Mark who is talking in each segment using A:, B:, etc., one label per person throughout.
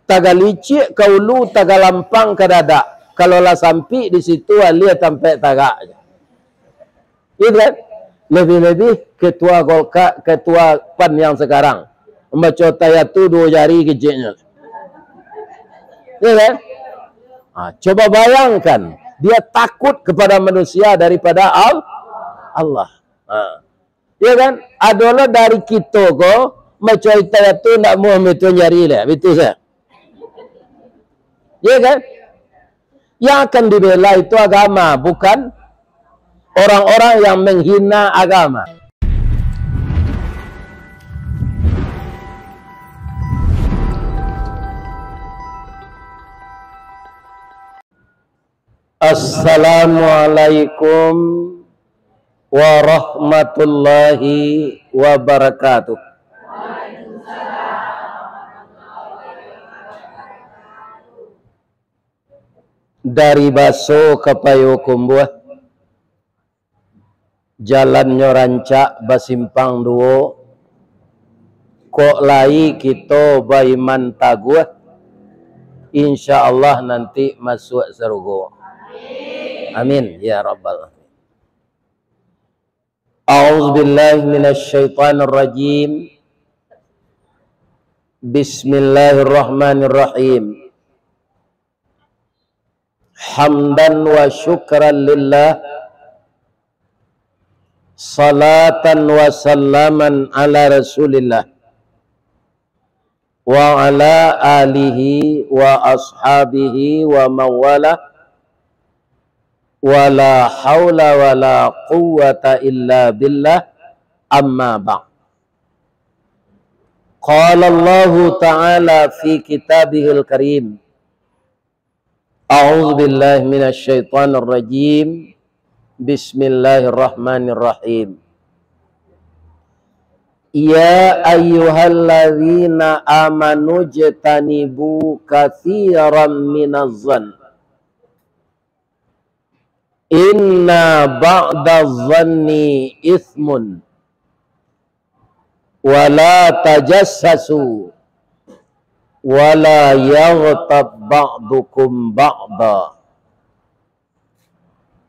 A: Tagalicik kaulu tagalampang kadada. Kalau lah sampai di situ alia sampai tagak. Iya kan? Lebih-lebih ketua Golkar, ketua PAN yang sekarang. Membaca tayatu 2 jari kecilnya. Iya kan? Nah, coba bayangkan. Dia takut kepada manusia daripada Allah. Iya kan? Adalah dari kita kok. Membaca tayatu nak mau itu jari lah. Betul saya? Ya kan? Yang akan dibela itu agama, bukan orang-orang yang menghina agama. Assalamualaikum warahmatullahi wabarakatuh. Dari Baso ke Payokumbuh, jalannya rancak basimpang duo, kok lai kita baiman taguh, insya Allah nanti masuk surga. Amin ya rabbal alamin. A'udzubillahi minasyaitonir rajim. Bismillahirrahmanirrahim. Hamdan wa syukran lillah, salatan wa salaman ala rasulillah wa ala alihi wa ashabihi wa mawala wa la hawla wa la quwwata illa billah, amma ba'd. Qala Allahu ta'ala fi kitabihil karim, A'udzu billahi minasyaitonir rajim. Bismillahirrahmanirrahim. Ya ayyuhalladzina amanu jtanibu katsiran minadh-dhann. Inna ba'dadh-dhanni itsmun. Wa la tajassasu. Wala yaghtab ba'dukum ba'da.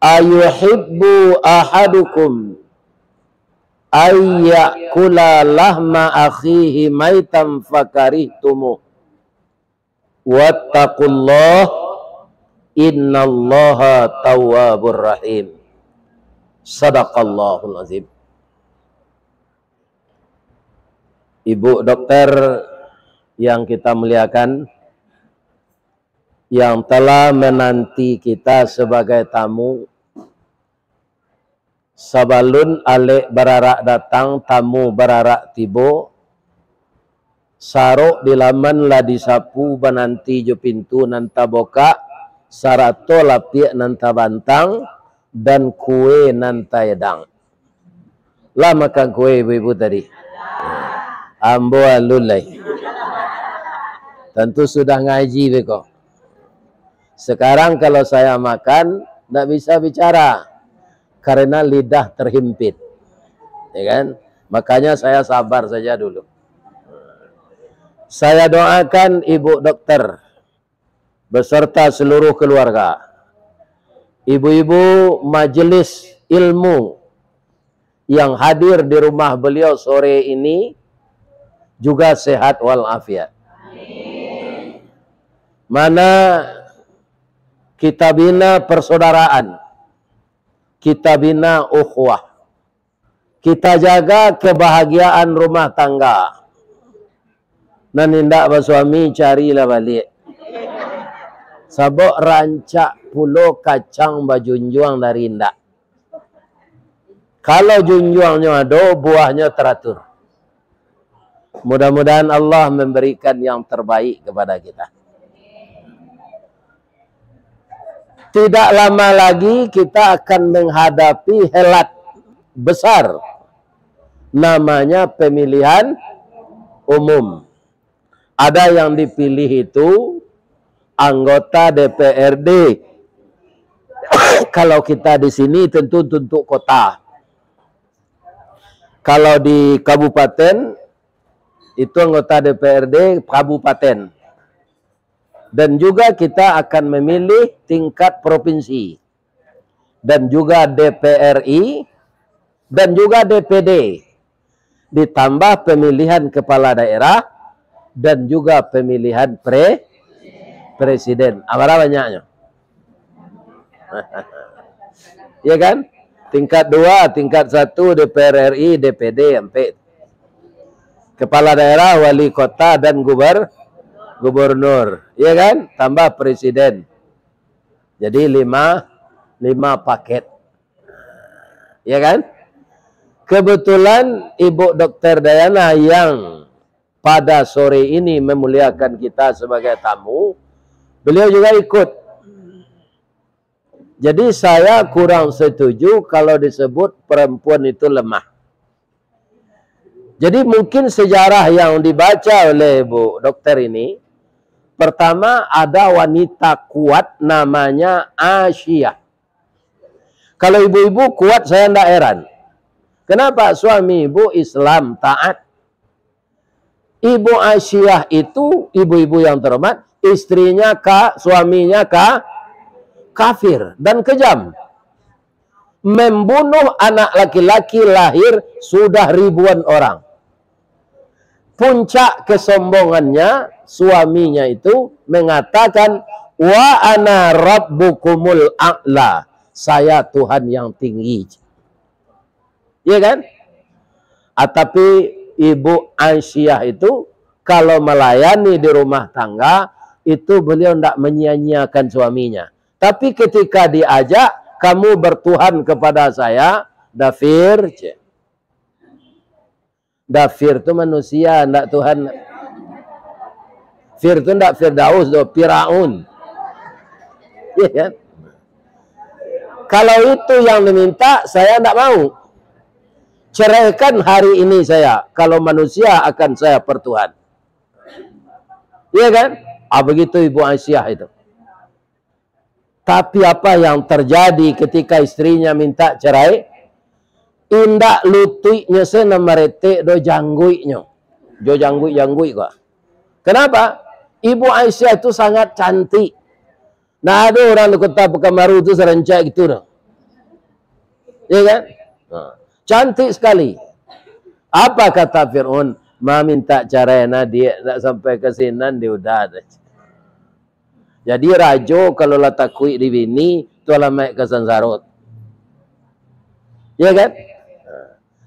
A: Ayuhibbu ahadukum ayyakula lahma akhihi maitan fakarihtumu. Wattaqullah innallaha tawwabur rahim. Sadaqallahul azim. Ibu dokter yang kita muliakan, yang telah menanti kita sebagai tamu, sabalun alek bararak datang, tamu bararak tibo, sarok di laman lah disapu bananti jo pintu nanta boka, sarato lapiak nanta bantang, dan kue nanta edang. Lah makan kue ibu-ibu tadi? Ambo alulai. Tentu sudah ngaji beko. Sekarang kalau saya makan, tidak bisa bicara. Karena lidah terhimpit. Ya kan? Makanya saya sabar saja dulu. Saya doakan ibu dokter, beserta seluruh keluarga. Ibu-ibu majelis ilmu yang hadir di rumah beliau sore ini, juga sehat walafiat. Mana kita bina persaudaraan, kita bina ukhuwah, kita jaga kebahagiaan rumah tangga. Dan indak bersuami carilah balik. Sabok rancak pulau kacang bajunjuang dari indak. Kalau junjuangnya ada, buahnya teratur. Mudah-mudahan Allah memberikan yang terbaik kepada kita. Tidak lama lagi kita akan menghadapi helat besar. Namanya pemilihan umum. Ada yang dipilih itu anggota DPRD. Kalau kita di sini tentu untuk kota. Kalau di kabupaten itu anggota DPRD kabupaten. Dan juga kita akan memilih tingkat provinsi. Dan juga DPRI. Dan juga DPD. Ditambah pemilihan kepala daerah. Dan juga pemilihan presiden. Apa banyaknya? Ya kan? Tingkat 2, tingkat 1 DPR RI, DPD, MP. Kepala daerah, wali kota, dan gubernur. Ya kan? Tambah presiden. Jadi 5 paket. Ya kan? Kebetulan Ibu Dr. Dayana yang pada sore ini memuliakan kita sebagai tamu, beliau juga ikut. Jadi saya kurang setuju kalau disebut perempuan itu lemah. Jadi mungkin sejarah yang dibaca oleh Bu Dokter ini, pertama ada wanita kuat namanya Aisyah. Kalau ibu-ibu kuat saya tidak heran. Kenapa? Suami ibu Islam taat. Ibu Aisyah itu ibu-ibu yang terhormat, istrinya suaminya kafir dan kejam. Membunuh anak laki-laki lahir sudah ribuan orang. Puncak kesombongannya, suaminya itu mengatakan, wa ana rabbukumul a'la. Saya Tuhan yang tinggi. Iya kan? Tapi Ibu Aisyah itu kalau melayani di rumah tangga, itu beliau tidak menyia-nyiakan suaminya. Tapi ketika diajak, kamu bertuhan kepada saya, Dafir. Dafir itu manusia, tidak Tuhan. Fir itu tidak Firdaus, itu Firaun. Iya kan? Kalau itu yang diminta, saya tidak mau. Ceraikan hari ini saya. Kalau manusia akan saya pertuhan. Iya kan? Begitu Ibu Aisyah itu. Tapi apa yang terjadi ketika istrinya minta cerai? Indak lutuiknya sena merete do jangguiknya. Jo janggui kok. Kenapa? Ibu Aisyah itu sangat cantik. Nah, ada orang di kota Pekanbaru itu serencak gitu. Iya kan? Cantik sekali. Apa kata Fir'aun? Ma minta cerai, dia tak sampai ke sinan, dia udah ada. Jadi rajo kalau lah takui di bini, tu alamat ke sansarut. Ya kan?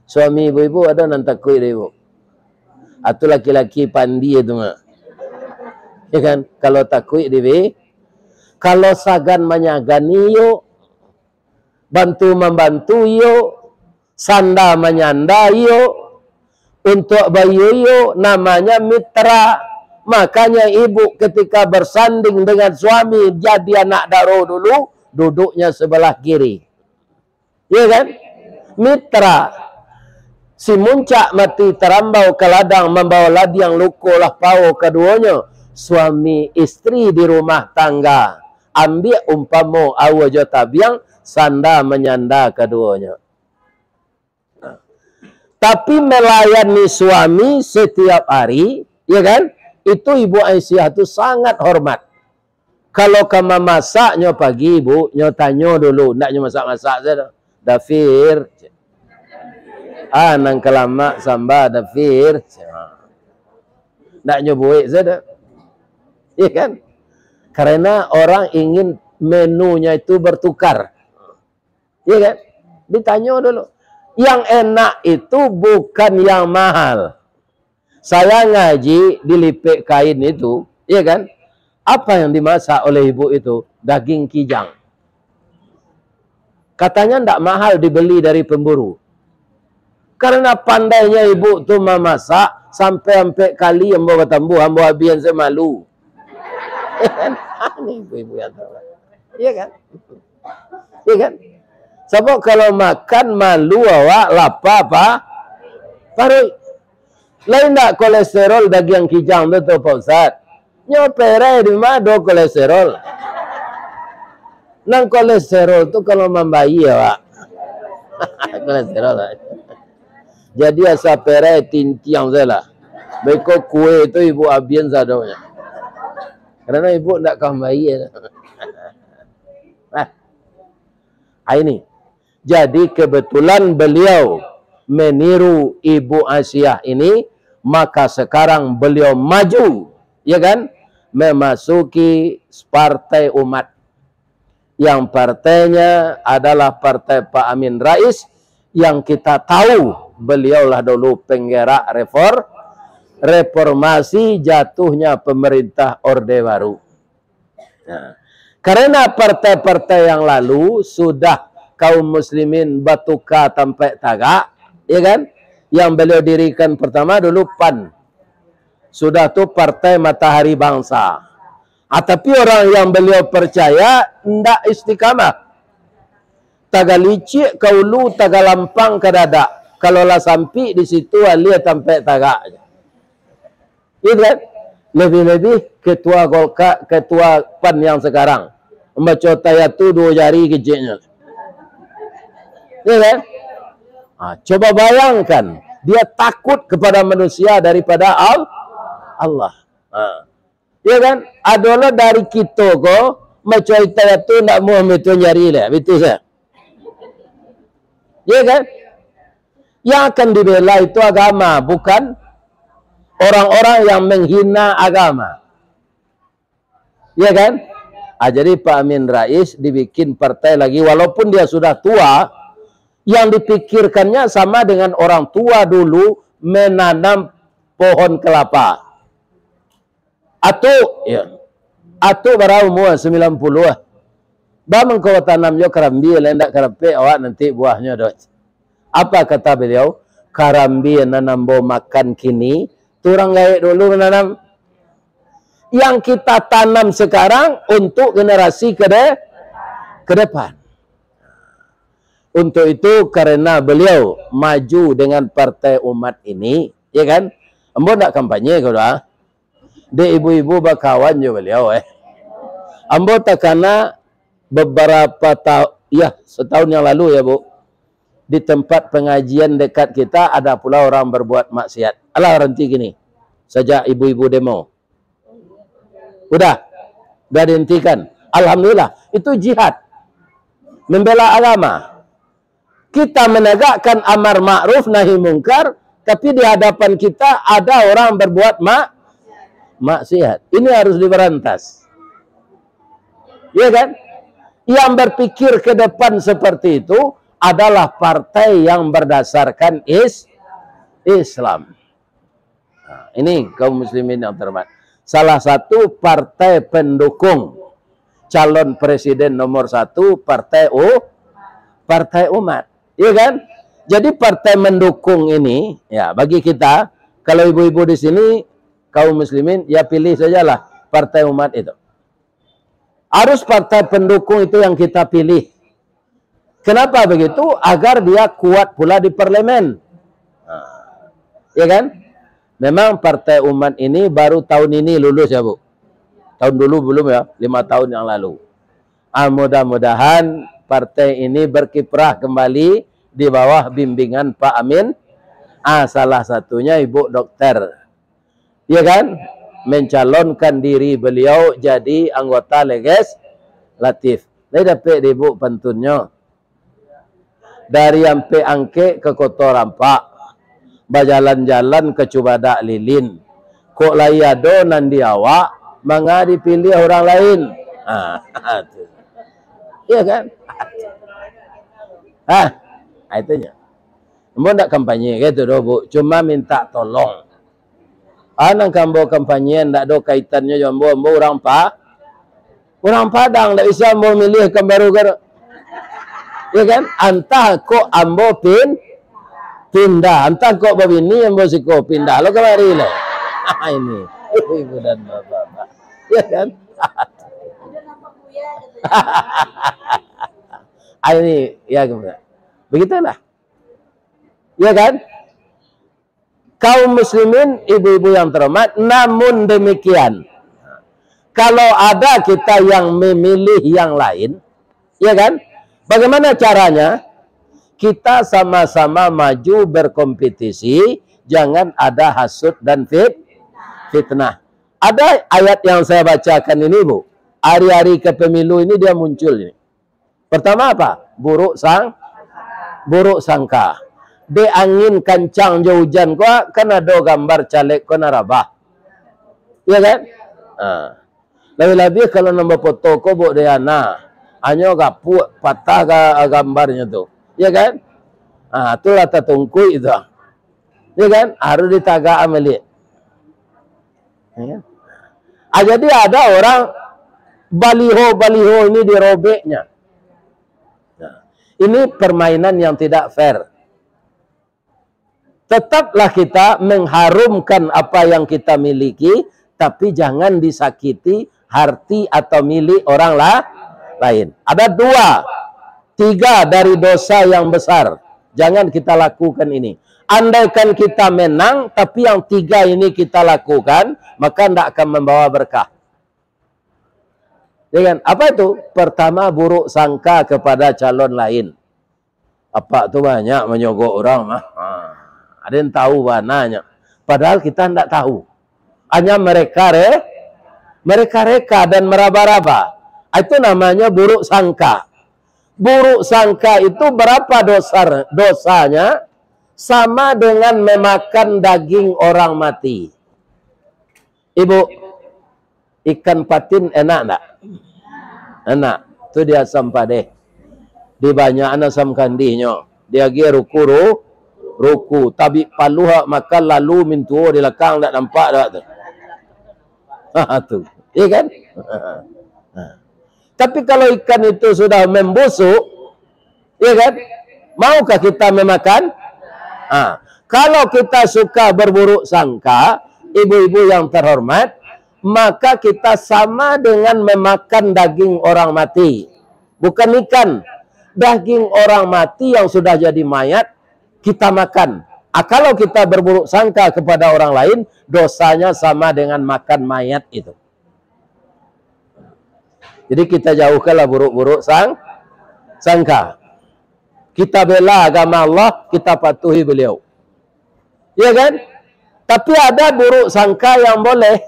A: Suami ibu-ibu ada nan takui di ibu. Atau laki-laki pandi itu mah. Ya kan? Kalau takui di bini, kalau sagan menyagani yo, bantu membantu yo, sanda menyanda yo, untuk bayi yo namanya mitra. Makanya ibu ketika bersanding dengan suami jadi anak daro dulu, duduknya sebelah kiri. Iya kan? Mitra. Si muncak mati terambau ke ladang, membawa ladang luko lah pau keduanya. Suami istri di rumah tangga. Ambil umpamo awajo tabiang, sanda menyanda keduanya. Tapi melayani suami setiap hari, ya kan? Itu Ibu Aisyah itu sangat hormat. Kalau kamu masaknya pagi, ibu, nyotanyo dulu. Ndaknya masak-masak saja. Dafir. Nang kelama samba dafir. Ndaknya buik saja. Iya kan? Karena orang ingin menunya itu bertukar. Iya kan? Ditanya dulu. Yang enak itu bukan yang mahal. Saya ngaji di lipik kain itu, iya kan? Apa yang dimasak oleh ibu itu? Daging kijang. Katanya tidak mahal dibeli dari pemburu. Karena pandainya ibu tuh memasak sampai kali yang bawa tambu, ambo abian saya malu. Iya kan? Ini ibu-ibu yang tahu. Iya kan? Iya kan? Sebab kalau makan malu awak lapa apa? Baru lain tak kolesterol daging kijang itu Pak Ustaz. Nyopere di mana do kolesterol. Nang kolesterol itu kalau membayi ya Pak. Kolesterol. Jadi asa pere tintiang saja. Beko kue itu ibu abian sadanya. Karena ibu tidak kembali. Nah, ini. Jadi kebetulan beliau meniru Ibu Aisyah ini, maka sekarang beliau maju, ya kan, memasuki partai umat. Yang partainya adalah partai Pak Amin Rais, yang kita tahu beliaulah dulu penggerak reformasi jatuhnya pemerintah Orde Baru. Nah, karena partai-partai yang lalu sudah kaum muslimin batuka sampai tagak, ya kan? Yang beliau dirikan pertama dulu PAN. Sudah tuh Partai Matahari Bangsa. Tapi orang yang beliau percaya ndak istiqamah. Tagalicik kaulu tagalampang kadada. Kalau lah sampai di situ alia sampai tagak. Ya kan? Lebih-lebih ketua Golkar, ketua PAN yang sekarang. Membaca tayatu 2 jari kecilnya. Ya kan? Nah, coba bayangkan, dia takut kepada manusia daripada Allah. Nah, ya kan? Adalah dari kita kok, macam itu nak mau itu jari lah, betul saya. Ya kan? Yang akan dibela itu agama, bukan orang-orang yang menghina agama. Ya kan? Jadi Pak Amin Rais dibikin partai lagi, walaupun dia sudah tua. Yang dipikirkannya sama dengan orang tua dulu menanam pohon kelapa. Atau barang umur 90. Bang kau tanam jo karambi, lendak karape awak nanti buahnya dot. Apa kata beliau? Karambi nanam bo makan kini, turang gaya dulu menanam. Yang kita tanam sekarang untuk generasi ke depan. Untuk itu karena beliau maju dengan partai umat ini, ya kan? Ambo nak kampanye kau dah. De ibu-ibu bakawan jo beliau Ambo takana beberapa tahun, ya setahun yang lalu ya Bu, di tempat pengajian dekat kita ada pula orang berbuat maksiat. Alah henti gini. Sejak ibu-ibu demo. Udah dihentikan. Alhamdulillah, itu jihad. Membela agama. Kita menegakkan amar ma'ruf nahi mungkar, tapi di hadapan kita ada orang berbuat maksiat. Ini harus diberantas. Ya kan? Yang berpikir ke depan seperti itu adalah partai yang berdasarkan Islam. Nah, ini kaum muslimin yang terhormat. Salah satu partai pendukung calon presiden nomor 1 partai umat. Iya kan? Jadi partai mendukung ini, ya bagi kita, kalau ibu-ibu di sini, kaum muslimin, ya pilih sajalah partai umat itu. Harus partai pendukung itu yang kita pilih. Kenapa begitu? Agar dia kuat pula di parlemen. Nah, ya kan? Memang partai umat ini baru tahun ini lulus ya Bu. Tahun dulu belum ya, 5 tahun yang lalu. Mudah-mudahan partai ini berkiprah kembali di bawah bimbingan Pak Amin. Salah satunya Ibu Dokter. Ya kan? Mencalonkan diri beliau jadi anggota legislatif. Dia dapat Ibu pantunnya. Dari Ampe Angke ke Koto Rampak. Berjalan-jalan ke Cubadak Lilin. Kok layado nandi awak, manga dipilih orang lain. Iya kan? Itunya. Mau nak kampanye gitu doh Bu, cuma minta tolong. Nang kambo kampanye ndak ada kaitannya jambo orang Padang ndak bisa mau milih Kembaru gar. Ya kan? Antah kok ambo pindah, antah kok babini ambo siko pindah. Lo kemari le. Ini ibu dan bapak. Ya kan? Ini ya kemudian. Begitulah. Ya kan? Kaum muslimin, ibu-ibu yang terhormat, namun demikian, kalau ada kita yang memilih yang lain, ya kan? Bagaimana caranya? Kita sama-sama maju berkompetisi, jangan ada hasud dan fitnah. Ada ayat yang saya bacakan ini, Bu. Hari-hari kepemilu ini dia muncul ini. Pertama apa? Buruk sangka. Di angin kencang je hujan gua kan ada gambar caleg ko narabah. Iya kan? Lebih-lebih kalau nombor foto ko Bu Diana, hanya gapu patah gambarnya tuh. Iya kan? Itulah tatungku itu. Iya kan? Harus ditagak ameli. Ya. Jadi ada orang baliho ini dirobeknya. Nah, ini permainan yang tidak fair. Tetaplah kita mengharumkan apa yang kita miliki, tapi jangan disakiti hati atau milik orang lain. Ada 2, 3 dari dosa yang besar. Jangan kita lakukan ini. Andaikan kita menang, tapi yang 3 ini kita lakukan, maka tidak akan membawa berkah. Dengan apa itu? Pertama, buruk sangka kepada calon lain. Apa itu banyak menyogok orang mah. Ada yang tahu mananya. Padahal kita tidak tahu. Hanya mereka reka dan meraba-raba. Itu namanya buruk sangka. Buruk sangka itu berapa dosanya? Sama dengan memakan daging orang mati. Ibu, ikan patin enak enggak? Enak. Itu dia asam padeh. Di banyak asam kandihnya. Dia ruku. Tabi paluha makan lalu mintuo di lekang tak nampak dah tu. Tu. Iya kan? Tapi kalau ikan itu sudah membusuk, iya kan? Maukah kita memakan? Kalau kita suka berburuk sangka, ibu-ibu yang terhormat, maka kita sama dengan memakan daging orang mati. Bukan ikan. Daging orang mati yang sudah jadi mayat, kita makan. Kalau kita berburuk sangka kepada orang lain, dosanya sama dengan makan mayat itu. Jadi kita jauhkanlah buruk-buruk sangka. Kita bela agama Allah, kita patuhi beliau. Ya kan? Tapi ada buruk sangka yang boleh.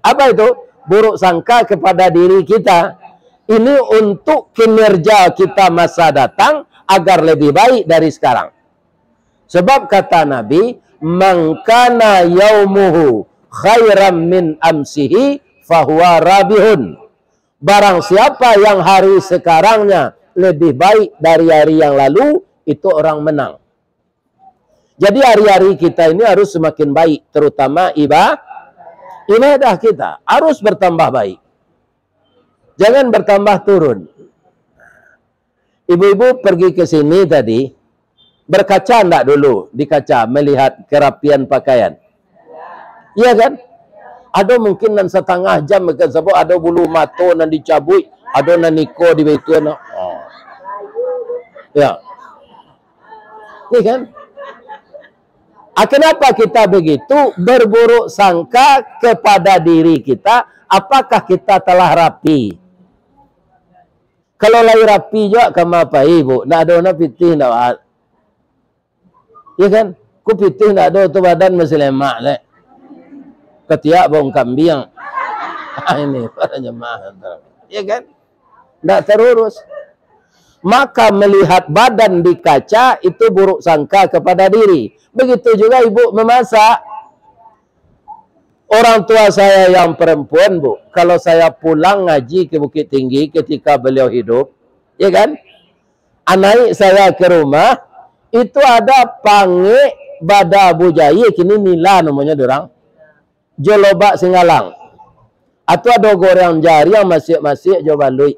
A: Apa itu? Buruk sangka kepada diri kita. Ini untuk kinerja kita masa datang agar lebih baik dari sekarang. Sebab kata Nabi, "Man kana yaumuhu khairam min amsihi fahuwa rabihun." Barang siapa yang hari sekarangnya lebih baik dari hari yang lalu, itu orang menang. Jadi hari-hari kita ini harus semakin baik, terutama ibadah kita harus bertambah baik. Jangan bertambah turun. Ibu-ibu pergi ke sini tadi, berkaca enggak dulu di kaca melihat kerapian pakaian? Iya kan? Ada mungkin nan setengah jam makan sebab ada bulu mato nan dicabut, ada nan niko di betul nak. Ya. Ini kan? Kenapa kita begitu berburuk sangka kepada diri kita? Apakah kita telah rapi? Kalau lagi rapi juga kama apa ibu? Nak ada nak pitih nak. Ya kan? Ku pitih nak ada tu badan masih lemak leh. Ketiak bong kambing. Ini pada jemaah. Ya kan? Tidak terurus. Maka melihat badan di kaca itu buruk sangka kepada diri. Begitu juga ibu memasak. Orang tua saya yang perempuan, Bu, kalau saya pulang ngaji ke Bukit Tinggi ketika beliau hidup, ya kan? Anak saya ke rumah, itu ada pange bada bujaya, kini nila namanya dorang. Jolobak Singalang. Atau ada goreng jari yang masih-masih coba lui.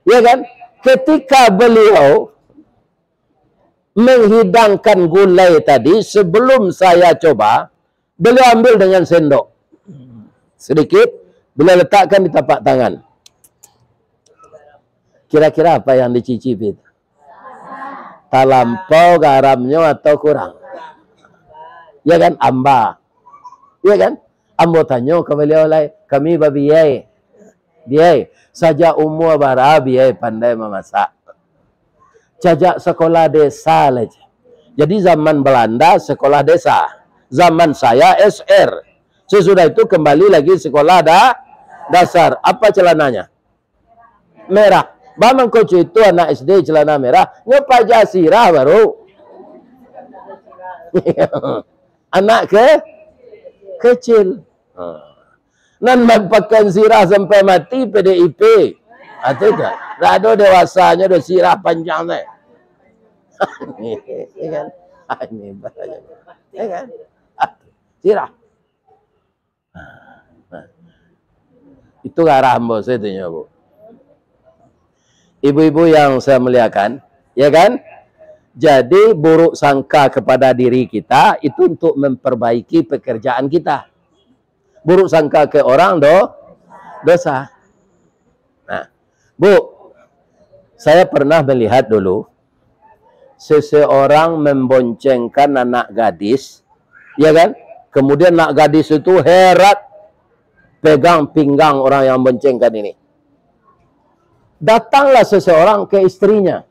A: Ya kan? Ketika beliau menghidangkan gulai tadi, sebelum saya coba, beliau ambil dengan sendok. Sedikit, beliau letakkan di tapak tangan. Kira-kira apa yang dicicipi? Talampau garamnya atau kurang? Ya kan? Amba. Ya kan? Ambo tanya ke beliau lain, kami babiyai. Biai, saja umur bara biai pandai memasak. Jajak sekolah desa saja. Jadi zaman Belanda sekolah desa. Zaman saya SR. Sesudah itu kembali lagi sekolah dasar. Apa celananya? Merah. Bamang Koco itu anak SD celana merah. Nyopa jasirah baru. Anak kecil. Nan magpakan sirah sampai mati PDIP. Atau tak? Tak ada dewasanya, ada sirah panjangnya. Ini kan? Ini bahaya. Ini kan? Sirah. Itu arah bos itu ya, Bu. Ibu-ibu yang saya muliakan, ya kan? Jadi buruk sangka kepada diri kita itu untuk memperbaiki pekerjaan kita. Buruk sangka ke orang dosa. Nah, Bu, saya pernah melihat dulu seseorang memboncengkan anak gadis, ya kan? Kemudian anak gadis itu herat pegang pinggang orang yang boncengkan ini. Datanglah seseorang ke istrinya.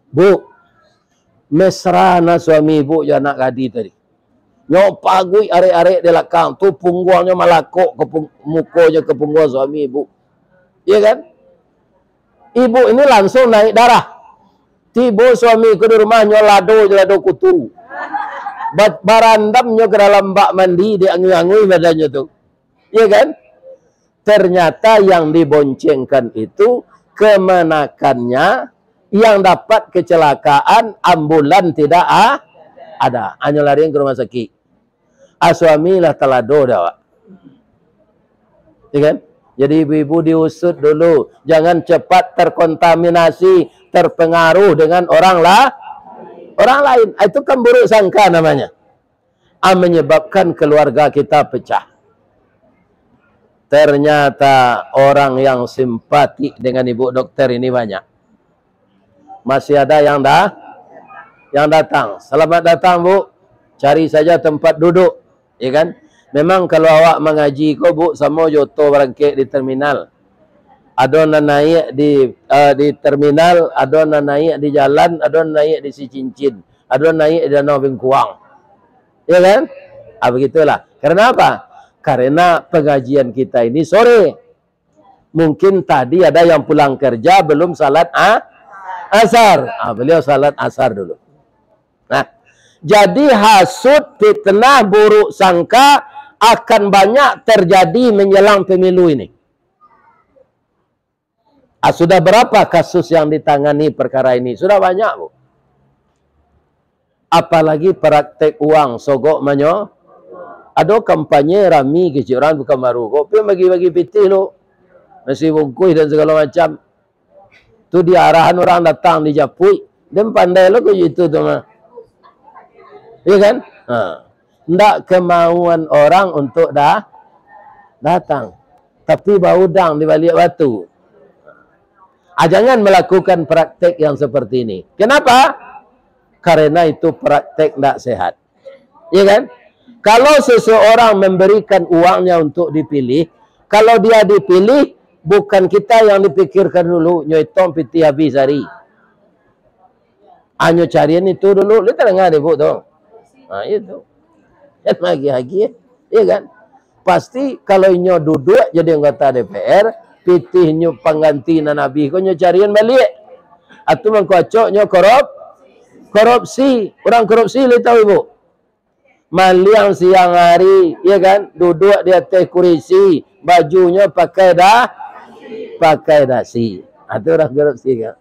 A: Bu, mesra na suami ibu ya anak gadis tadi. Nyopagui arek-arek di belakang tu punggungnya malakok ke mukanya ke punggung suami ibu. Iya kan? Ibu ini langsung naik darah. Tiba suami ke rumahnya lado kutu. Barandamnya ke dalam bak mandi diangui-angui badannya tu. Iya kan? Ternyata yang diboncengkan itu kemenakannya yang dapat kecelakaan ambulan tidak ada. Hanya lari ke rumah sakit. Suami lah telado dah. Ya kan? Jadi ibu-ibu diusut dulu. Jangan cepat terkontaminasi, terpengaruh dengan orang lain. Itu kan buruk sangka namanya. Menyebabkan keluarga kita pecah. Ternyata orang yang simpati dengan ibu dokter ini banyak. Masih ada yang datang. Selamat datang, Bu. Cari saja tempat duduk, ya kan? Memang kalau awak mengaji kau, Bu, sama joto berangkit di terminal. Ada yang naik di terminal, ada yang naik di jalan, ada yang naik di si cincin, ada yang naik di Danau Bengkuang. Ya kan? Begitulah. Karena apa? Karena pengajian kita ini sore. Mungkin tadi ada yang pulang kerja belum salat asar. Beliau salat asar dulu. Nah, jadi hasut, fitnah, buruk sangka akan banyak terjadi menjelang pemilu ini. Sudah berapa kasus yang ditangani perkara ini? Sudah banyak, Bu. Apalagi praktek uang sogok manyo. Ada kampanye rami kecurangan bukan baru. Kopi bagi-bagi pitih lo. Nasi bungkus dan segala macam. Tu di arahan orang datang dijapui. Dan pandai lo ke itu tu mah. Iya kan? Ndak kemauan orang untuk datang. Tapi baudang di balik batu. Jangan melakukan praktek yang seperti ini. Kenapa? Karena itu praktek ndak sehat. Iya kan? Kalau seseorang memberikan uangnya untuk dipilih, kalau dia dipilih, bukan kita yang dipikirkan dulu, nyoitong piti habis hari. Anyo carian itu dulu, lihat dengar deh, Bu, tuh. Nah, itu. Kan lagi-lagi, iya kan? Pasti kalau nyo duduk jadi anggota DPR, pitih nyo pengganti nabi, kau nyo carian balik. Atau mengkocok nyo korupsi. Orang korupsi, lihat tahu, Ibu. Maliang siang hari, ya kan, duduk di atas kursi, bajunya pakai dasi. Itu orang korupsi kan.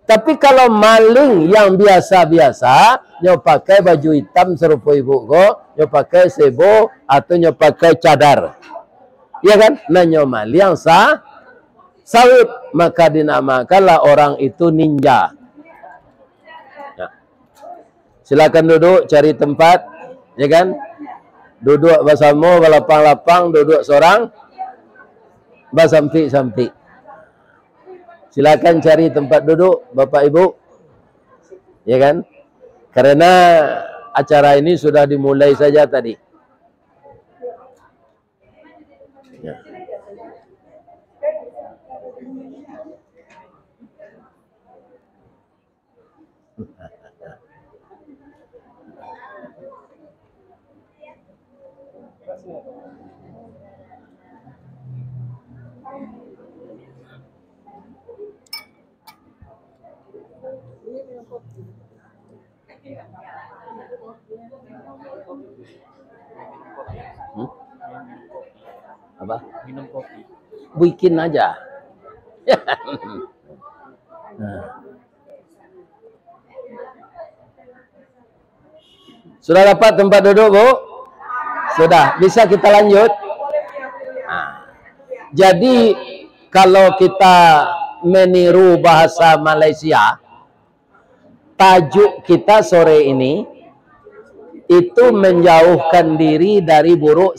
A: Tapi kalau maling yang biasa-biasa, nyo pakai baju hitam serupa ibu ko, nyo pakai sebo atau nyo pakai cadar, ya kan, nah nyo maling sawit, maka dinamakanlah orang itu ninja. Silakan duduk, cari tempat, ya kan? Duduk bersama, balapang-lapang, duduk seorang, basampi-sampi. Silakan cari tempat duduk, Bapak Ibu, ya kan? Karena acara ini sudah dimulai saja tadi. Ya. Apa?
B: Minum kopi.
A: Bikin aja. Nah. Sudah dapat tempat duduk, Bu? Sudah, bisa kita lanjut? Nah. Jadi kalau kita meniru bahasa Malaysia, tajuk kita sore ini itu menjauhkan diri dari buruk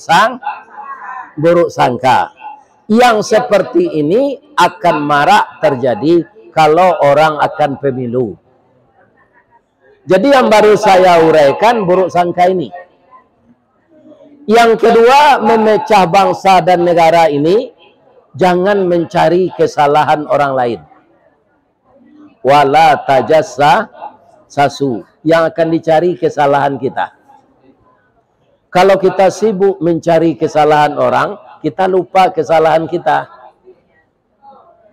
A: sangka. Yang seperti ini akan marak terjadi kalau orang akan pemilu. Jadi yang baru saya uraikan buruk sangka ini. Yang kedua, memecah bangsa dan negara ini, jangan mencari kesalahan orang lain. Wala tajassasu, yang akan dicari kesalahan kita. Kalau kita sibuk mencari kesalahan orang, kita lupa kesalahan kita.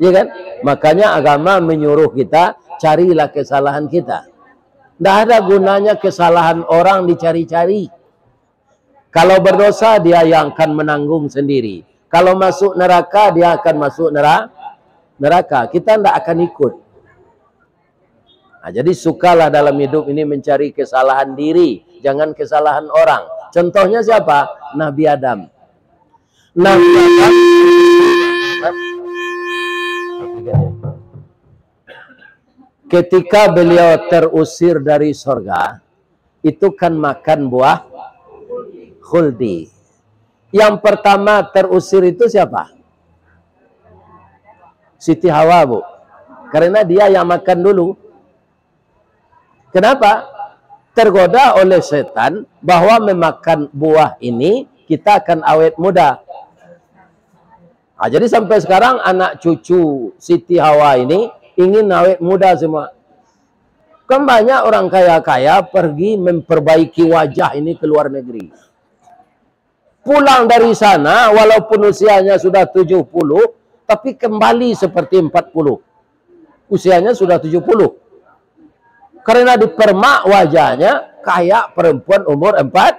A: Ya kan? Makanya agama menyuruh kita, carilah kesalahan kita. Tidak ada gunanya kesalahan orang dicari-cari. Kalau berdosa, dia yang akan menanggung sendiri. Kalau masuk neraka, dia akan masuk neraka. Kita tidak akan ikut. Nah, jadi sukalah dalam hidup ini mencari kesalahan diri, jangan kesalahan orang. Contohnya siapa? Nabi Adam. Nabi Adam ketika beliau terusir dari sorga, itu kan makan buah khuldi. Yang pertama terusir itu siapa? Siti Hawa, Bu. Karena dia yang makan dulu. Kenapa? Tergoda oleh setan bahwa memakan buah ini kita akan awet muda. Nah, jadi sampai sekarang anak cucu Siti Hawa ini ingin awet muda semua. Kan banyak orang kaya-kaya pergi memperbaiki wajah ini ke luar negeri. Pulang dari sana walaupun usianya sudah 70, tapi kembali seperti 40. Usianya sudah 70. Karena dipermak wajahnya kayak perempuan umur 40.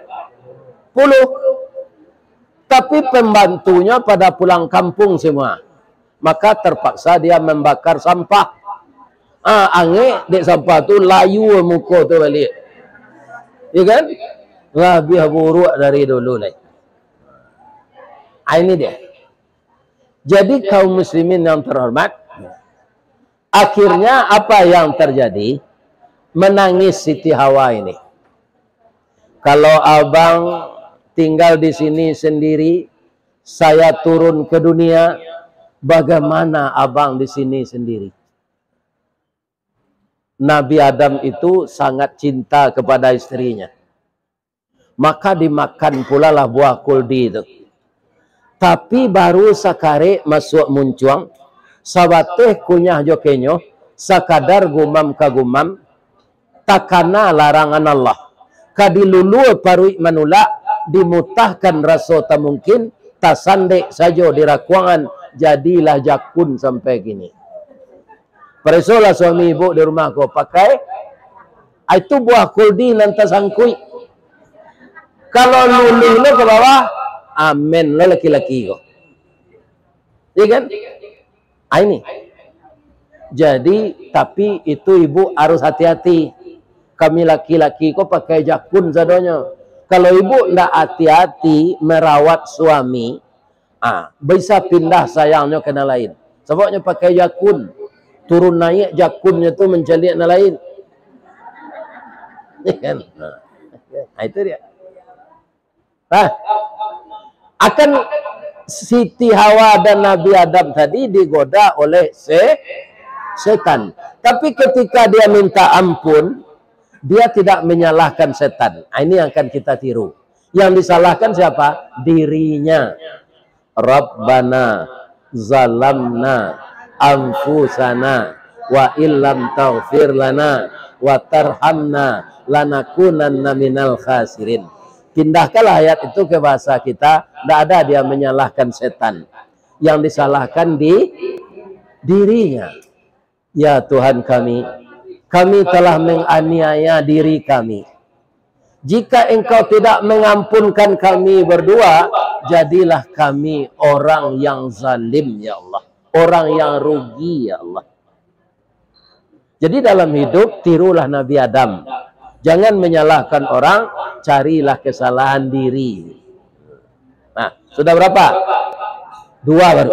A: Tapi pembantunya pada pulang kampung semua. Maka terpaksa dia membakar sampah. Ange dek sampah tu layu muka tu balik. Ya kan? Lebih buruk dari dulu lah. Ini dia. Jadi kaum muslimin yang terhormat, akhirnya apa yang terjadi? Menangis Siti Hawa ini. Kalau abang tinggal di sini sendiri, saya turun ke dunia, bagaimana abang di sini sendiri? Nabi Adam itu sangat cinta kepada istrinya. Maka dimakan pula lah buah kuldi itu. Tapi baru sakare masuk muncuang, sabateh kunyah jokenyo, sakadar gumam kagumam, takana larangan Allah. Kadilulu parui manula, dimutahkan raso tak mungkin, tasandek sajo dirakuangan, jadilah jakun sampai gini. Peresolah suami ibu di rumah kau pakai, itu buah kuldi nanti sangkui. Kalau lulu ke bawah, amin lo laki-laki kok. Iya kan? Ini. Jadi, tapi itu ibu harus hati-hati. Kami laki-laki kok pakai jakun sadonya. Kalau ibu ndak hati-hati merawat suami, bisa pindah sayangnya kena lain. Sebabnya pakai jakun. Turun naik jakunnya tu mencari yang lain. Ya kan? Nah, itu dia. Akan Siti Hawa dan Nabi Adam tadi digoda oleh setan. Tapi ketika dia minta ampun, dia tidak menyalahkan setan. Ini yang akan kita tiru. Yang disalahkan siapa? Dirinya. Rabbana zalamna anfusana wa illam taghfir lana wa tarhamna lanakunanna minal khasirin. Pindahkanlah ayat itu ke bahasa kita. Tidak ada dia menyalahkan setan. Yang disalahkan di dirinya. Ya Tuhan kami, kami telah menganiaya diri kami. Jika engkau tidak mengampunkan kami berdua, jadilah kami orang yang zalim ya Allah, orang yang rugi ya Allah. Jadi dalam hidup tirulah Nabi Adam. Jangan menyalahkan orang, carilah kesalahan diri. Nah, sudah berapa? 2 baru.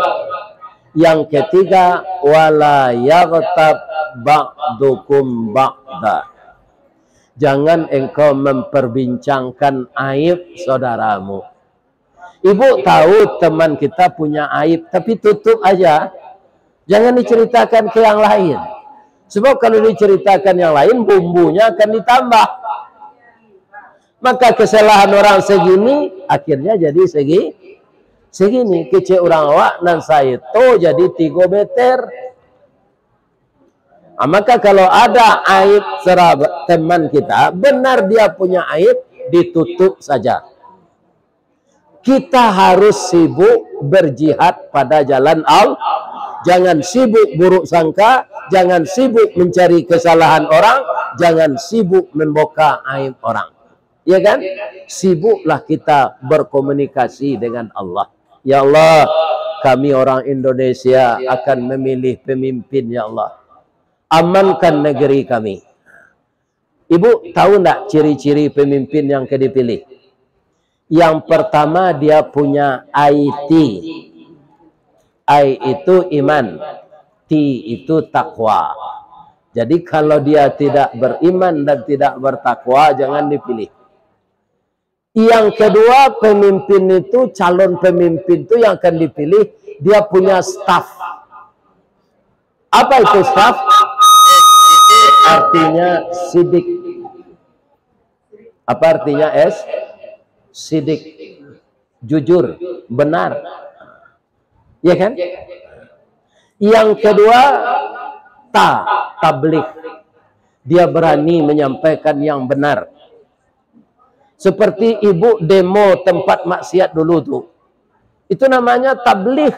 A: Yang ketiga, wala yaghtab ba'dukum ba'da. Jangan engkau memperbincangkan aib saudaramu. Ibu tahu teman kita punya aib, tapi tutup aja. Jangan diceritakan ke yang lain. Sebab kalau diceritakan yang lain, bumbunya akan ditambah. Maka kesalahan orang segini, akhirnya jadi segini. Kecil orang awak, dan saya itu jadi 3 meter. Nah, maka kalau ada aib sahabat teman kita, benar dia punya aib, ditutup saja. Kita harus sibuk berjihad pada jalan Allah. Jangan sibuk buruk sangka, jangan sibuk mencari kesalahan orang, jangan sibuk membuka aib orang. Ya kan? Sibuklah kita berkomunikasi dengan Allah. Ya Allah, kami orang Indonesia akan memilih pemimpin ya Allah. Amankan negeri kami. Ibu tahu enggak ciri-ciri pemimpin yang dipilih? Yang pertama, dia punya IT. I itu iman, T itu takwa. Jadi kalau dia tidak beriman dan tidak bertakwa, jangan dipilih. Yang kedua, pemimpin itu, calon pemimpin itu yang akan dipilih, dia punya staff. Apa itu staff? Artinya sidik. Apa artinya S? Sidik. Jujur, benar. Ya kan? Yang kedua, tabligh. Dia berani menyampaikan yang benar. Seperti ibu demo tempat maksiat dulu tuh. Itu namanya tabligh.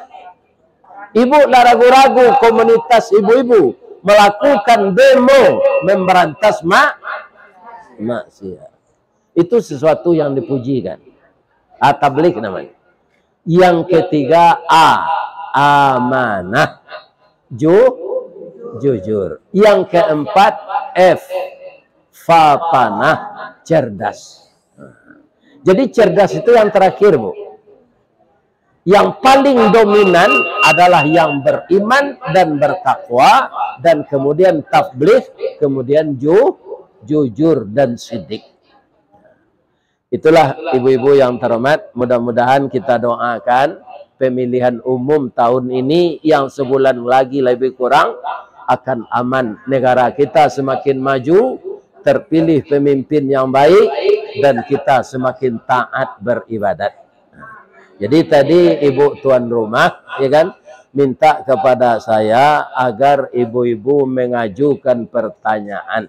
A: Ibu tidak ragu-ragu, komunitas ibu-ibu melakukan demo memberantas maksiat. Itu sesuatu yang dipujikan. Tabligh namanya. Yang ketiga, amanah. Jujur. Yang keempat, fatanah, cerdas. Jadi cerdas itu yang terakhir, Bu. Yang paling dominan adalah yang beriman dan bertakwa, dan kemudian tabligh, kemudian jujur dan sidik. Itulah ibu-ibu yang terhormat, mudah-mudahan kita doakan pemilihan umum tahun ini yang sebulan lagi lebih kurang akan aman. Negara kita semakin maju, terpilih pemimpin yang baik, dan kita semakin taat beribadat. Jadi tadi ibu tuan rumah, ya kan, minta kepada saya agar ibu-ibu mengajukan pertanyaan.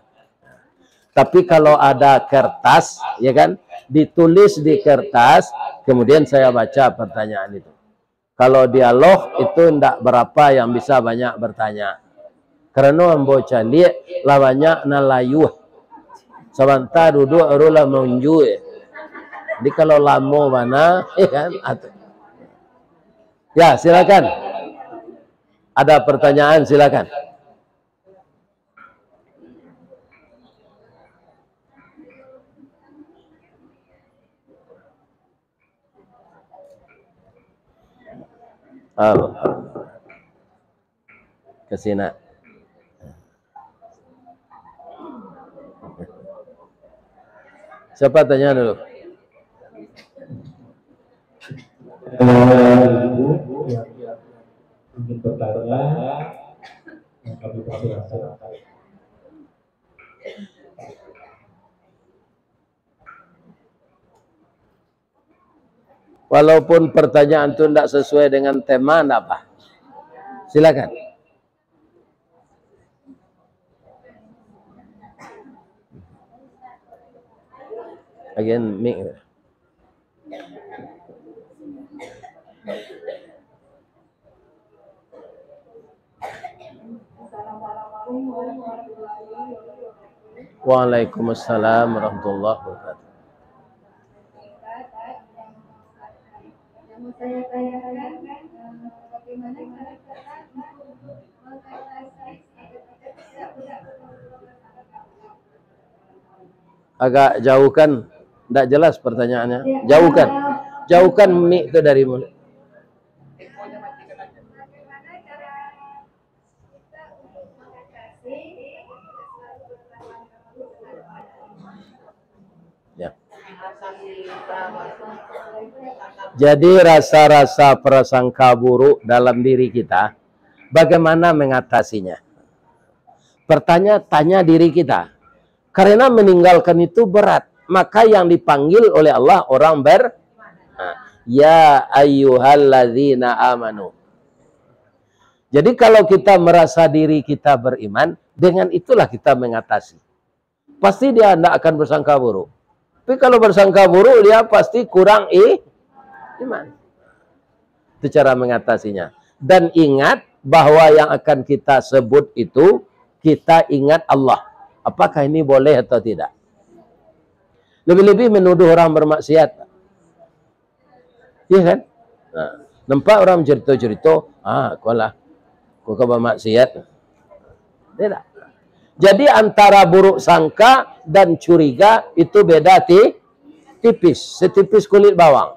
A: Tapi kalau ada kertas, ya kan, ditulis di kertas, kemudian saya baca pertanyaan itu. Kalau dialog itu tidak berapa yang bisa banyak bertanya. Karena membaca lihat lah banyak nalayuh. Sebentar duduk arulah menunjuk. Jadi kalau lama mana, ya kan? Ya, silakan. Ada pertanyaan, silakan. Kesini. Siapa tanya dulu?
B: Ibu yang ingin bertanya, yang kami persilakan.
A: Walaupun pertanyaan itu tidak sesuai dengan tema, tidak apa. Silakan. Again, mic.
C: Assalamualaikum warahmatullahi wabarakatuh.
A: Waalaikumsalam warahmatullahi wabarakatuh.
C: Yang saya tanyakan, bagaimana cara mengatasi
A: Agak jauhkan, tidak jelas pertanyaannya. Jauhkan, jauhkan mic itu dari mulut.
C: bagaimana cara kita untuk mengatasi
A: Ya. Jadi rasa-rasa prasangka buruk dalam diri kita, bagaimana mengatasinya? Tanya diri kita. Karena meninggalkan itu berat, maka yang dipanggil oleh Allah orang ya ayyuhalladzina amanu. Jadi kalau kita merasa diri kita beriman, dengan itulah kita mengatasi. Pasti dia tidak akan bersangka buruk. Tapi kalau bersangka buruk, dia pasti kurang iman. Itu cara mengatasinya. Dan ingat bahwa yang akan kita sebut itu, kita ingat Allah. Apakah ini boleh atau tidak? Lebih-lebih menuduh orang bermaksiat. Iya kan? Nah, nampak orang cerita-cerita, kau bermaksiat. Tidak. Jadi antara buruk sangka dan curiga itu beda tipis, setipis kulit bawang.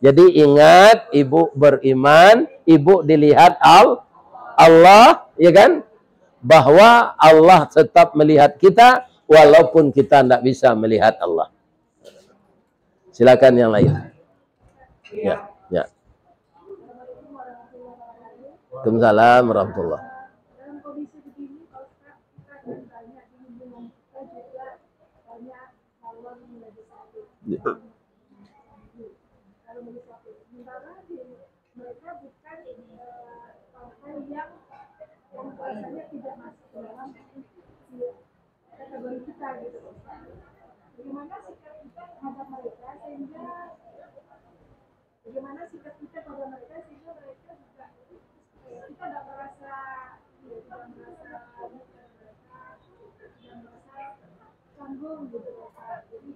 A: Jadi ingat, ibu beriman, ibu dilihat Allah, ya kan? Bahwa Allah tetap melihat kita, walaupun kita tidak bisa melihat Allah. Silakan yang lain. Ya. Waalaikumsalam warahmatullahi.
C: dalam kondisi begini, kalau kita banyak di hubungan kita juga banyak calon legislatif. Kalau legislatif, sementara mereka bukan partai yang kuasanya tidak masuk ke dalam kategori kita gitu. Bagaimana sikap kita terhadap mereka sehingga mereka juga kita tidak merasa canggung gitu. Jadi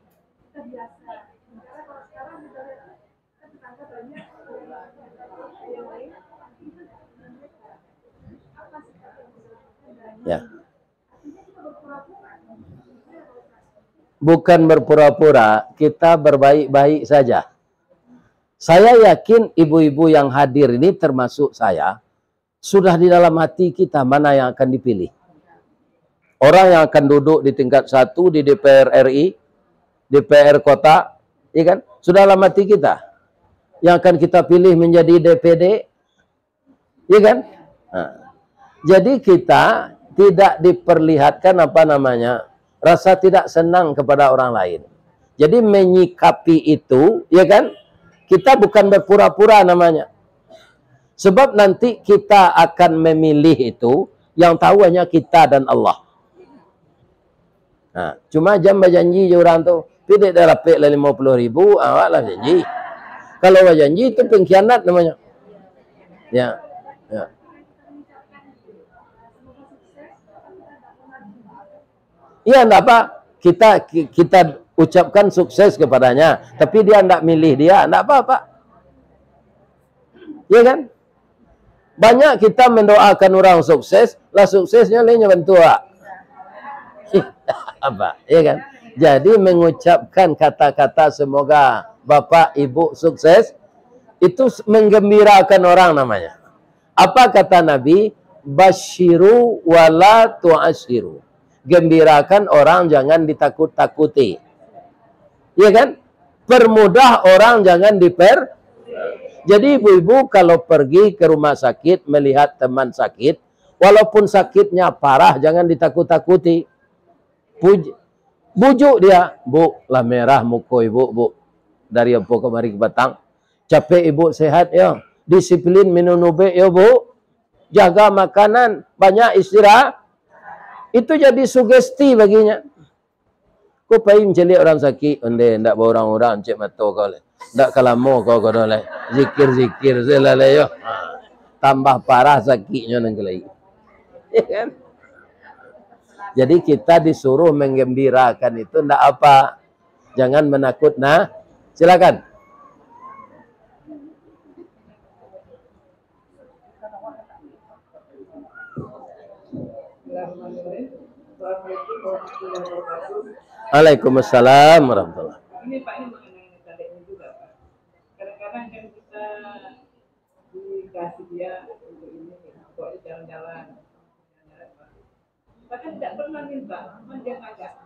C: kita biasa. Karena kalau sekarang kita tetangga banyak yang lain, apa sikap yang bisa dilakukan?
A: Ya.
C: Artinya kita berpura-pura.
A: Bukan berpura-pura, kita berbaik-baik saja. Saya yakin ibu-ibu yang hadir ini termasuk saya, sudah di dalam hati kita mana yang akan dipilih. Orang yang akan duduk di tingkat 1 di DPR RI, DPR kota, ya kan? Sudah dalam hati kita. Yang akan kita pilih menjadi DPD, ya kan? Nah, jadi kita tidak diperlihatkan rasa tidak senang kepada orang lain. Jadi menyikapi itu, ya kan? Kita bukan berpura-pura namanya. Sebab nanti kita akan memilih itu, yang tahu hanya kita dan Allah. Nah, cuma jam berjanji je orang tu, tidak dah lapik lah 50,000, awaklah janji. Kalau berjanji itu pengkhianat namanya. Ya. Iya, enggak apa. Kita ucapkan sukses kepadanya, tapi dia enggak milih dia, enggak apa-apa. Ya kan? Banyak kita mendoakan orang sukses, lah suksesnya lainnya bantu apa? Ya kan? Jadi mengucapkan kata-kata semoga Bapak Ibu sukses itu menggembirakan orang namanya. Apa kata Nabi? Basyiru wala tu'asyiru. Gembirakan orang, jangan ditakut-takuti. Ya kan? Permudah orang, jangan Jadi ibu-ibu kalau pergi ke rumah sakit melihat teman sakit, walaupun sakitnya parah, jangan ditakut-takuti. Bujuk dia, Bu, lah merah muka ibu, Bu. Dari empo kemari ke Batang. Capek ibu sehat ya. Disiplin minum obat ya, Bu. Jaga makanan, banyak istirahat. Itu jadi sugesti baginya. Kau pengen celik orang sakit, ndak bawa orang-orang cek mata kau le. Ndak kalamo kau le. Zikir-zikir selale yo. Tambah parah sakitnya nang kelai. Ya kan? Jadi kita disuruh menggembirakan itu enggak apa. Jangan menakut. Nah, silakan. Waalaikumsalam warahmatullahi.
D: Ini Pak, ini mengenai tadanya juga Pak. Kadang-kadang kan kita dikasih dia untuk ini, untuk jalan-jalan, Pak. Bahkan tidak pernah minta, memang dia ngajak.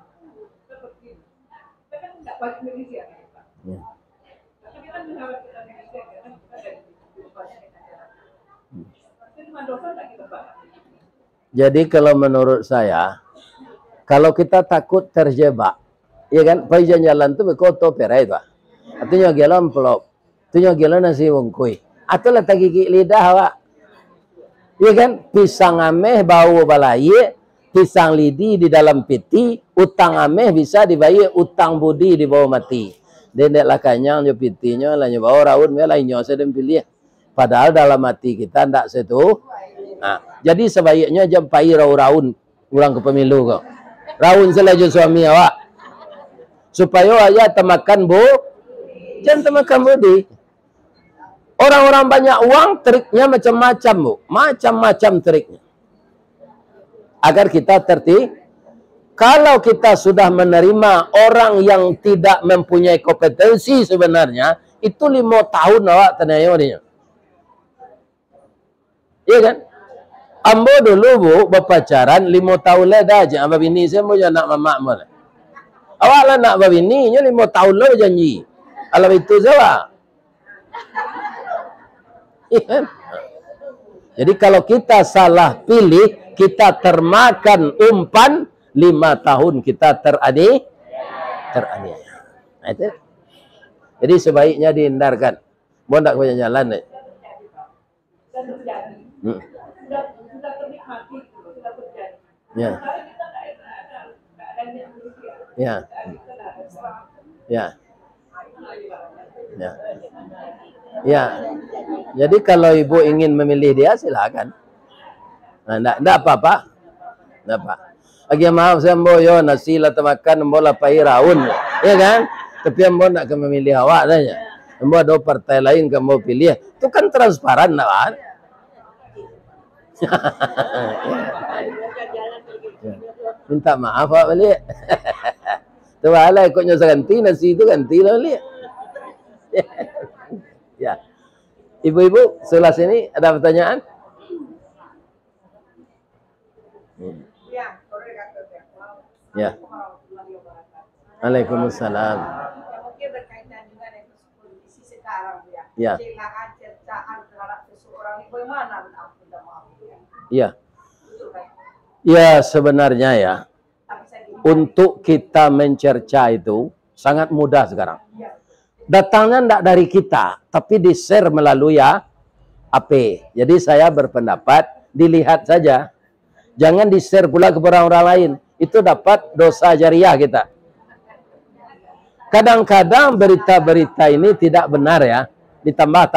D: Seperti kita kan tidak balik Indonesia kan Pak.
A: Ya.
D: Tapi kita mengharap kita Indonesia karena kita dari kehidupannya kita jalan. Itu cuma dosa tak kita Pak.
A: Jadi kalau menurut saya, kalau kita takut terjebak, ya kan, pajan jalan tu bekoto perai tu. Artinya gelam pelop, artinya gelam nasi wongkui. Atau letak gigi lidah awak. Ya kan, pisang ameh bau balai, pisang lidi di dalam piti, utang ameh bisa dibayar utang budi di bawah mati. Dendek lah kanyang nyo pitinya, lah nyo bawa raun, lah nyo sedem pilih. Padahal dalam hati kita ndak setu. Nah, jadi sebaiknya jam pai raun ulang ke pemilu kau. Raun selaju suami awak. Supaya ayah temakan bu, jangan temakan budi. Orang-orang banyak uang, triknya macam-macam bu. Macam-macam triknya. Agar kita tertib. Kalau kita sudah menerima orang yang tidak mempunyai kompetensi sebenarnya, itu 5 tahun awak tenayo dia. Iya kan? Ambo dulu bu, berpacaran 5 tahun lah dah aja. Abang bini saya mau nak mamak malah. Awak lah nak babini, 5 tahun lah janji. Kalau itu saja. Jadi kalau kita salah pilih, kita termakan umpan 5 tahun kita teraniaya. Nah, itu. Jadi sebaiknya dihindarkan. Mau tak banyak jalan nih.
D: Dan terjadi. Sudah ternikmati, sudah terjadi.
A: Ya.
D: Kita tidak ada Indonesia.
A: Ya. Ya. Ya. Ya. Jadi kalau ibu ingin memilih dia silakan. Nah, enggak apa-apa. Enggak apa. Lagi maaf saya mboyo nasi lah temakan mbola pai raun. Ya kan? Tapi ambo nak ke memilih awak saja. Ambo ada partai lain kamu pilih. Itu kan transparan nak. Minta maaf Pak balik. Tu lah ikutnya ganti nasi itu ganti lah balik. Ya. Ibu-ibu sebelah sini ada pertanyaan? Ya. Waalaikumsalam.
C: Mungkin berkaitan dengan itu kondisi sekarang ya.
A: Ya.
C: Celaan cercaan terhadap seseorang ini bagaimana minta maaf ya.
A: Iya.
C: Betul kan?
A: Ya sebenarnya ya,
C: Tapi saya gini,
A: untuk kita mencerca itu sangat mudah sekarang.
C: ya.
A: Datangnya tidak dari kita, tapi di-share melalui AP. Jadi saya berpendapat dilihat saja. Jangan di-share pula kepada orang lain. Itu dapat dosa jariah kita. Kadang-kadang berita-berita ini tidak benar ya. Ditambah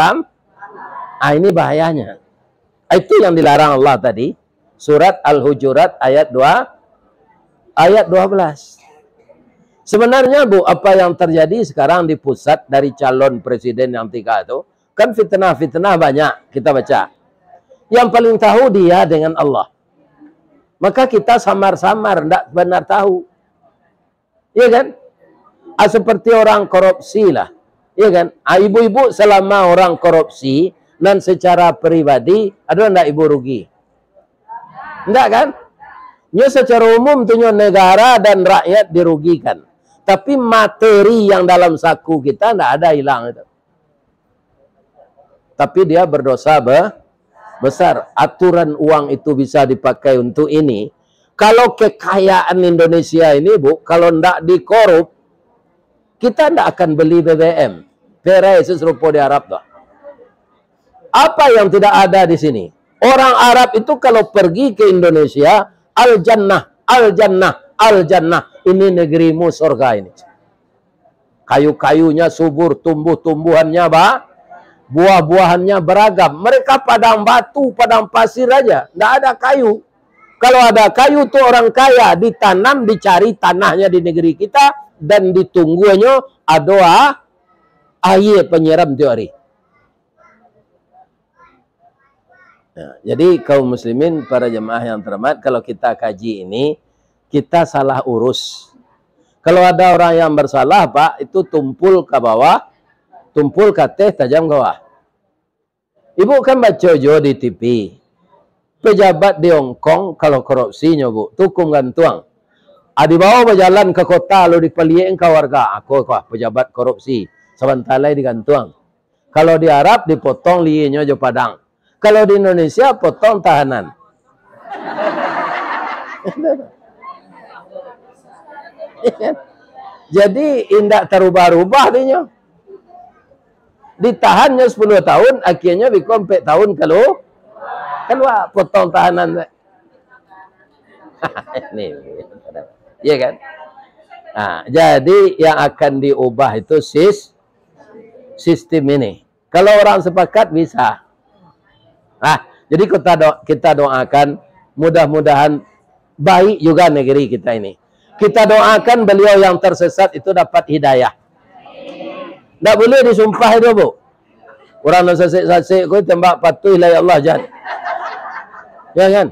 A: ini bahayanya. Itu yang dilarang Allah tadi. Surat Al-Hujurat ayat 12. Sebenarnya Bu, apa yang terjadi sekarang di pusat dari calon presiden yang 3 itu, kan fitnah-fitnah banyak kita baca. Yang paling tahu dia dengan Allah. Maka kita samar-samar, tidak benar tahu. Iya kan? Seperti orang korupsi lah. Iya kan? Ibu-ibu selama orang korupsi, dan secara pribadi, ada tidak ibu rugi? Tidak kan? Ya secara umum tuh negara dan rakyat dirugikan. Tapi materi yang dalam saku kita tidak ada hilang itu. Tapi dia berdosa besar. Aturan uang itu bisa dipakai untuk ini. Kalau kekayaan Indonesia ini Bu, kalau tidak dikorup, kita tidak akan beli BBM. Perai seserupa di Arab tuh. Apa yang tidak ada di sini? Orang Arab itu kalau pergi ke Indonesia, al-jannah, al-jannah, al-jannah. Ini negerimu surga ini. Kayu-kayunya subur, tumbuh-tumbuhannya buah-buahannya beragam. Mereka padang batu, padang pasir aja. Tidak ada kayu. Kalau ada kayu tuh orang kaya, ditanam, dicari tanahnya di negeri kita, dan ditunggunya ada air penyiram teori. Nah, jadi kaum muslimin, para jemaah yang terhormat, kalau kita kaji ini, kita salah urus. Kalau ada orang yang bersalah, Pak, itu tumpul ke bawah, tumpul ke teh, tajam ke bawah. Ibu kan baca jo di TV. Pejabat di Hong Kong kalau korupsinya, Bu, tukum gantuang. Adi bawa berjalan ke kota lalu dipeliein ke warga. Aku pejabat korupsi. Sebentar digantuang. Kalau di Arab dipotong liinya jo padang. Kalau di Indonesia potong tahanan. Jadi indak terubah-ubah dia. Ditahannya 10 tahun, akhirnya bikin 4 tahun kalau keluar potong tahanan. Ini, iya kan? Nah, jadi yang akan diubah itu sistem ini. Kalau orang sepakat bisa. Nah, jadi kita doakan mudah-mudahan baik juga negeri kita ini. Kita doakan beliau yang tersesat itu dapat hidayah. Tidak boleh disumpah itu, Bu. Orang yang sesek-sesek kau tembak patuh la Allah jangan. Ya kan?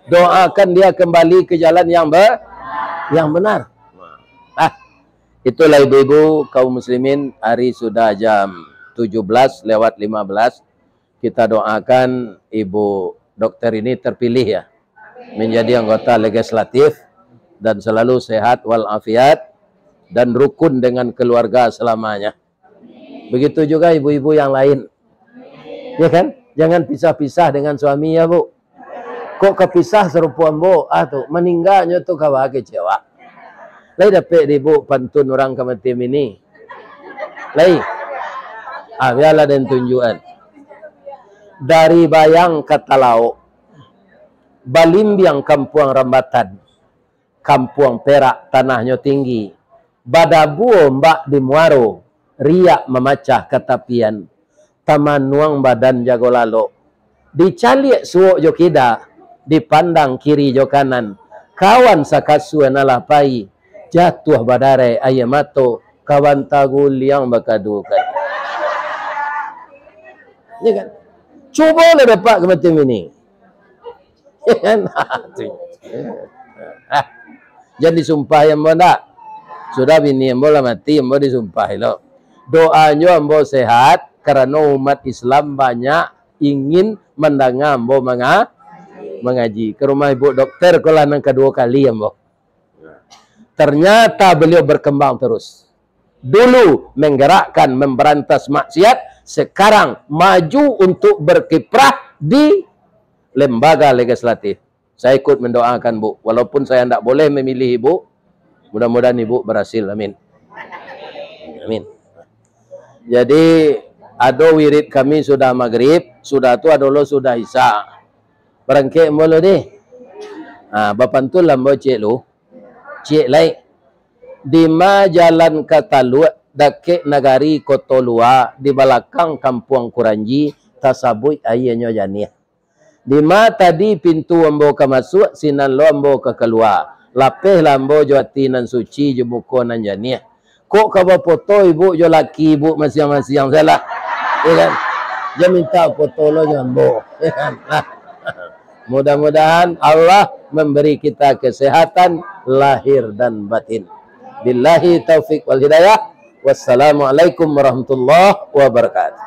A: Doakan dia kembali ke jalan yang benar. Ah, itulah ibu-ibu kaum muslimin, hari sudah jam 17:15. Kita doakan Ibu Dokter ini terpilih ya, menjadi anggota legislatif dan selalu sehat walafiat dan rukun dengan keluarga selamanya. Begitu juga ibu-ibu yang lain. Ya kan? Jangan pisah-pisah dengan suami ya, Bu. Kok kepisah serupuan, Bu? Tuh meninggalnya tuh kawa kecewa. Lai dapat ibu pantun orang kematim ini. Lai. Biarlah dan tunjukan. Dari Bayang ke Talau, Balimbiang Kampuang Rambatan, Kampuang Perak tanahnya tinggi, Badabuo Mbak di Muaro, riak memacah ketapian, Taman Nuang badan jago lalo, dicaliak suok jo kida, dipandang kiri jo kanan, kawan sakasuan alapai, jatuh badare ayamato, kawan tagul yang bakadukan. Ini kan? Coba lah dapat ke macam ini. Jadi sumpah yang mana? Sudah bini yang boleh mati, yang boleh disumpah lo. Doanya ambo sehat karena umat Islam banyak ingin mendengar ambo mengaji. Ke rumah Ibu Dokter kalau yang kedua kali ambo. Ternyata beliau berkembang terus. Dulu menggerakkan memberantas maksiat, sekarang maju untuk berkiprah di lembaga legislatif. Saya ikut mendoakan, Bu. Walaupun saya tidak boleh memilih Ibu, mudah-mudahan Ibu berhasil. Amin. Amin. Jadi, ada wirid kami sudah maghrib, sudah tu ada lo sudah isya. Berangkat mulu deh. Bapak tu lambo cik lu. Cik lain. Dima jalan Katalu, dake nagari Kotolua, di belakang Kampung Kuranji, tasabui ayahnya janiah. Dima tadi pintu ambo ke masuk, sinan lo ambo ke keluar. Lapeh lambo jawati nan suci jebuko nan janiah. Kok kaba foto ibu jo laki ibu masing-masing salah. Ya kan? Dia minta foto lo jambo. Ya kan? Mudah-mudahan Allah memberi kita kesehatan lahir dan batin. Billahi taufik wal hidayah. Wassalamualaikum warahmatullahi wabarakatuh.